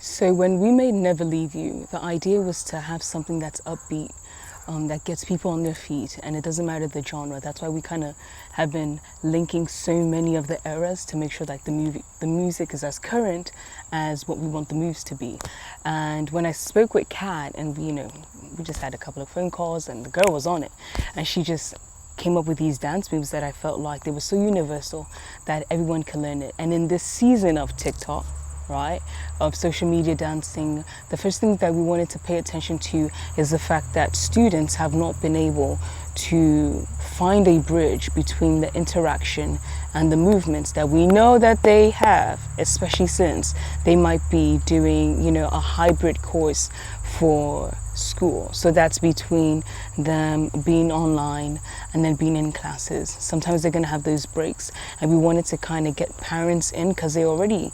So when we made Never Leave You, the idea was to have something that's upbeat, that gets people on their feet, and it doesn't matter the genre. That's why we kind of have been linking so many of the eras to make sure that the music is as current as what we want the moves to be. And when I spoke with Kat, and we just had a couple of phone calls, and the girl was on it, and she just came up with these dance moves that I felt like they were so universal that everyone can learn it. And in this season of TikTok, right, of social media dancing, the first thing that we wanted to pay attention to is the fact that students have not been able to find a bridge between the interaction and the movements that we know that they have, especially since they might be doing, a hybrid course for school. So that's between them being online and then being in classes. Sometimes they're going to have those breaks, and we wanted to kind of get parents in because they're already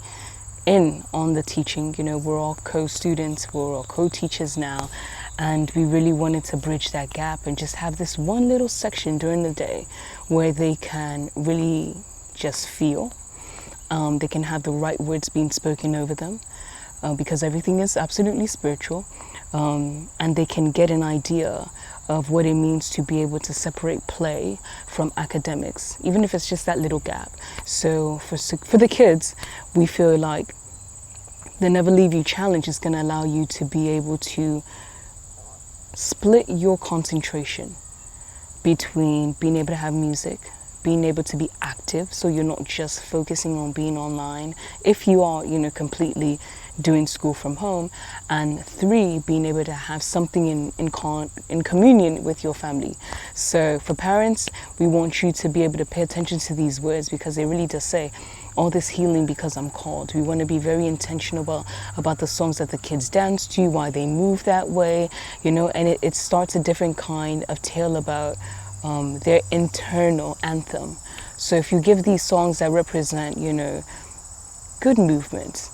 in on the teaching. We're all co-students, we're all co-teachers now, and we really wanted to bridge that gap and just have this one little section during the day where they can really just feel. They can have the right words being spoken over them, because everything is absolutely spiritual, and they can get an idea of what it means to be able to separate play from academics, even if it's just that little gap. So for the kids, we feel like the Never Leave You challenge is going to allow you to be able to split your concentration between being able to have music, being able to be active, so you're not just focusing on being online if you are, completely doing school from home, and 3, being able to have something in communion with your family. So for parents, we want you to be able to pay attention to these words, because they really just say, all this healing because I'm called. We want to be very intentional about the songs that the kids dance to, why they move that way, and it starts a different kind of tale about their internal anthem. So if you give these songs that represent, good movements,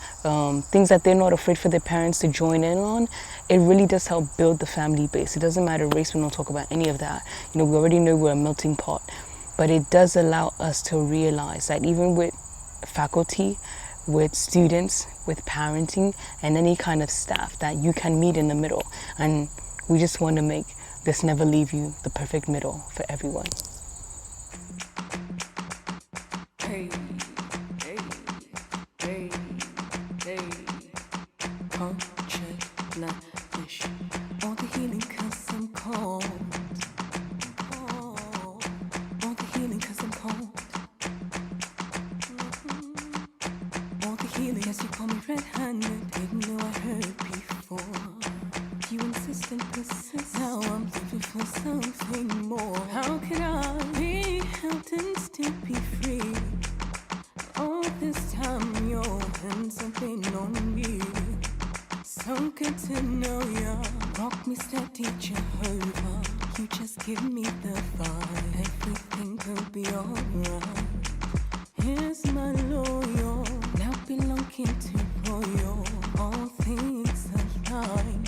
things that they're not afraid for their parents to join in on, it really does help build the family base. It doesn't matter race, we don't talk about any of that. We already know we're a melting pot, but it does allow us to realize that even with faculty, with students, with parenting, and any kind of staff, that you can meet in the middle. And we just want to make this Never Leave You the perfect middle for everyone. Hey, hey, hey, hey. CulturedBlemish. All the healing 'cause I'm called. All the healing 'cause I'm called. All the healing as you call me red-handed. Didn't know I heard before. You insist and persist. Now I'm looking for something more. How could I be held and still be free? All this time your hands have been on me. So good to know ya. Rock me steady, Jehovah. You just give me the vibe. Everything will be alright. Here's my loyal, now belonging to royal. All things align.